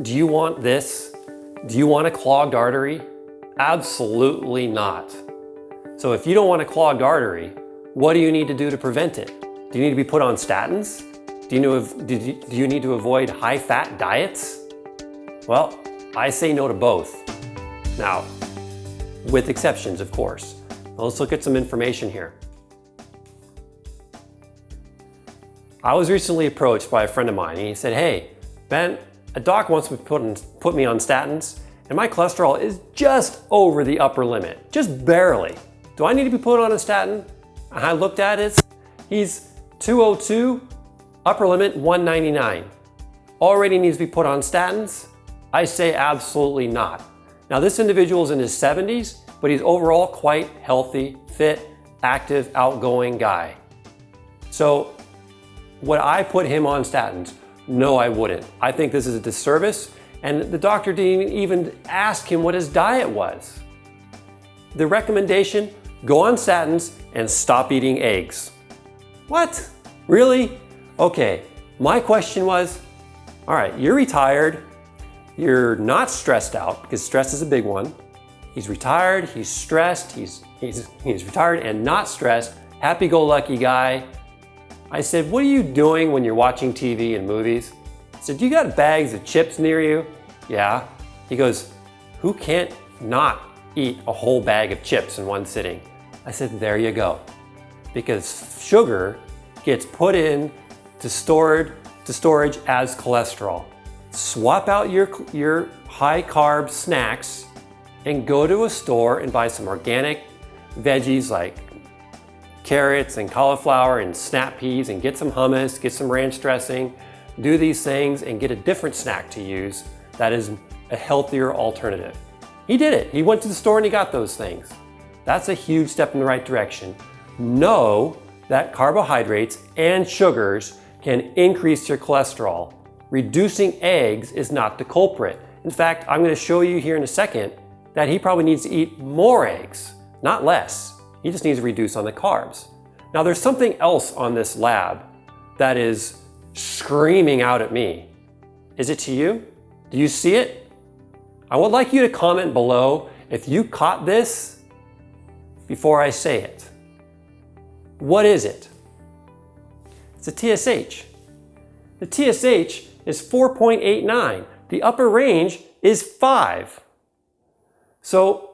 Do you want this? Do you want a clogged artery? Absolutely not. So if you don't want a clogged artery, what do you need to do to prevent it? Do you need to be put on statins? Do you need to avoid high-fat diets? Well, I say no to both. Now, with exceptions, of course. Now, let's look at some information here. I was recently approached by a friend of mine, and he said, "Hey, Ben, a doc wants to put me on statins, and my cholesterol is just over the upper limit, just barely. Do I need to be put on a statin?" And I looked at it. He's 202, upper limit 199. Already needs to be put on statins? I say absolutely not. Now, this individual is in his 70s, but he's overall quite healthy, fit, active, outgoing guy. So, would I put him on statins? No, I wouldn't. I think this is a disservice, and the doctor didn't even ask him what his diet was. The recommendation, go on statins and stop eating eggs. What? Really? Okay, my question was, all right, you're retired, you're not stressed out, because stress is a big one. He's retired, he's stressed, he's retired and not stressed, happy-go-lucky guy. I said, what are you doing when you're watching TV and movies? I said, you got bags of chips near you? Yeah. He goes, who can't not eat a whole bag of chips in one sitting? I said, there you go. Because sugar gets put in to storage as cholesterol. Swap out your high carb snacks and go to a store and buy some organic veggies like carrots and cauliflower and snap peas, and get some hummus, get some ranch dressing, do these things and get a different snack to use that is a healthier alternative. He did it. He went to the store and he got those things. That's a huge step in the right direction. Know that carbohydrates and sugars can increase your cholesterol. Reducing eggs is not the culprit. In fact, I'm going to show you here in a second that he probably needs to eat more eggs, not less. He just needs to reduce on the carbs. Now, there's something else on this lab that is screaming out at me. Is it to you? Do you see it? I would like you to comment below if you caught this before I say it. What is it? It's a TSH. The TSH is 4.89. The upper range is 5. So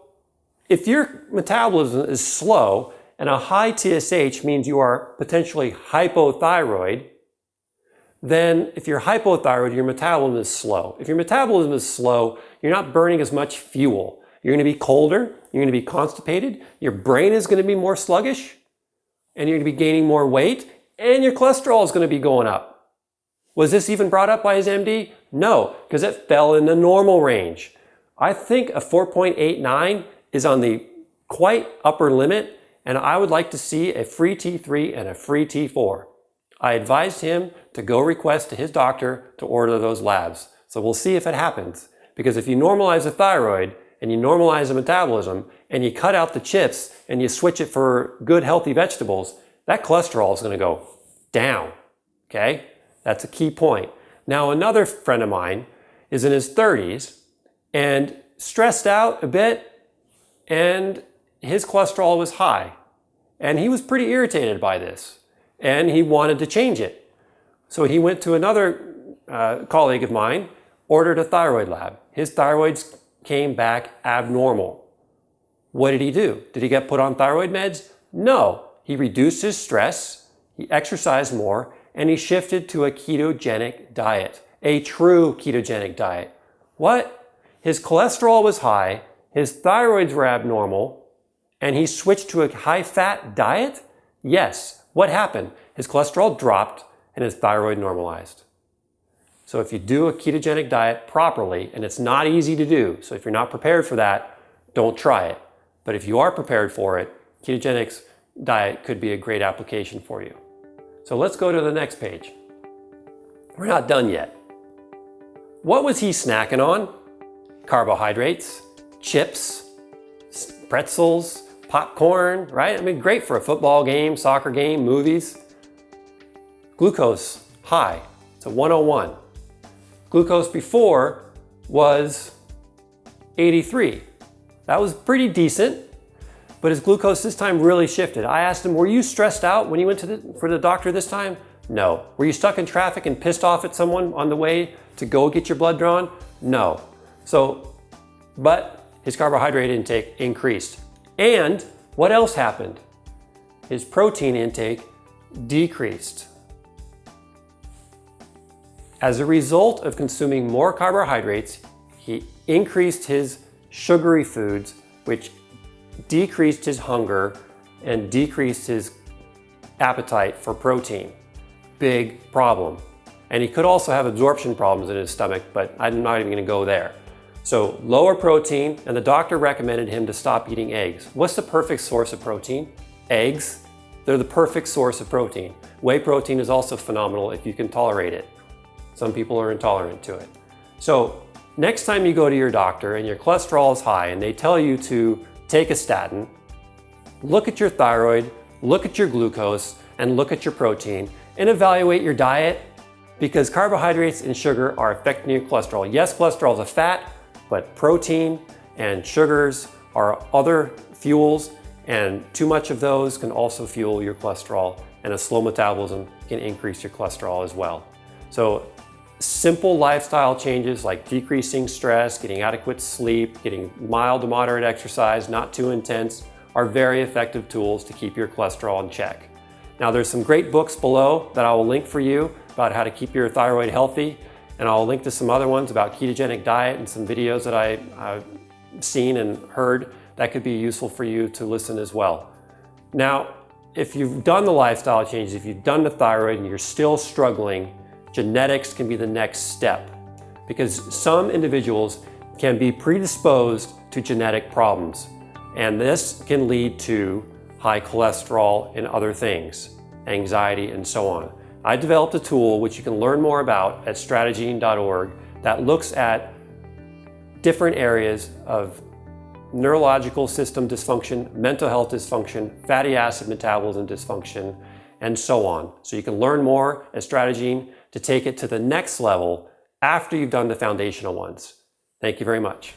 if your metabolism is slow and a high TSH means you are potentially hypothyroid, then if you're hypothyroid, your metabolism is slow. If your metabolism is slow, you're not burning as much fuel. You're going to be colder, you're going to be constipated, your brain is going to be more sluggish, and you're going to be gaining more weight, and your cholesterol is going to be going up. Was this even brought up by his MD? No, because it fell in the normal range. I think a 4.89 is on the quite upper limit, and I would like to see a free T3 and a free T4. I advised him to go request to his doctor to order those labs. So we'll see if it happens. Because if you normalize the thyroid and you normalize the metabolism and you cut out the chips and you switch it for good healthy vegetables, that cholesterol is going to go down. Okay? That's a key point. Now, another friend of mine is in his 30s and stressed out a bit, and his cholesterol was high. And he was pretty irritated by this, and he wanted to change it. So he went to another colleague of mine, ordered a thyroid lab. His thyroids came back abnormal. What did he do? Did he get put on thyroid meds? No. He reduced his stress, he exercised more, and he shifted to a ketogenic diet, a true ketogenic diet. What? His cholesterol was high, his thyroids were abnormal, and he switched to a high-fat diet? Yes. What happened? His cholesterol dropped and his thyroid normalized. So if you do a ketogenic diet properly, and it's not easy to do, so if you're not prepared for that, don't try it. But if you are prepared for it, ketogenic diet could be a great application for you. So let's go to the next page. We're not done yet. What was he snacking on? Carbohydrates, chips, pretzels, popcorn, right? I mean, great for a football game, soccer game, movies. Glucose, high. It's a 101. Glucose before was 83. That was pretty decent, but his glucose this time really shifted. I asked him, were you stressed out when you went for the doctor this time? No. Were you stuck in traffic and pissed off at someone on the way to go get your blood drawn? No. But his carbohydrate intake increased. And what else happened? His protein intake decreased. As a result of consuming more carbohydrates, he increased his sugary foods, which decreased his hunger and decreased his appetite for protein. Big problem. And he could also have absorption problems in his stomach, but I'm not even going to go there. So lower protein, and the doctor recommended him to stop eating eggs. What's the perfect source of protein? Eggs. They're the perfect source of protein. Whey protein is also phenomenal if you can tolerate it. Some people are intolerant to it. So next time you go to your doctor and your cholesterol is high and they tell you to take a statin, look at your thyroid, look at your glucose, and look at your protein, and evaluate your diet, because carbohydrates and sugar are affecting your cholesterol. Yes, cholesterol is a fat, but protein and sugars are other fuels, and too much of those can also fuel your cholesterol, and a slow metabolism can increase your cholesterol as well. So simple lifestyle changes like decreasing stress, getting adequate sleep, getting mild to moderate exercise, not too intense, are very effective tools to keep your cholesterol in check. Now there's some great books below that I will link for you about how to keep your thyroid healthy, and I'll link to some other ones about ketogenic diet and some videos that I've seen and heard that could be useful for you to listen as well. Now, if you've done the lifestyle changes, if you've done the thyroid and you're still struggling, genetics can be the next step, because some individuals can be predisposed to genetic problems, and this can lead to high cholesterol and other things, anxiety and so on. I developed a tool which you can learn more about at StrateGene.org that looks at different areas of neurological system dysfunction, mental health dysfunction, fatty acid metabolism dysfunction, and so on. So you can learn more at StrateGene to take it to the next level after you've done the foundational ones. Thank you very much.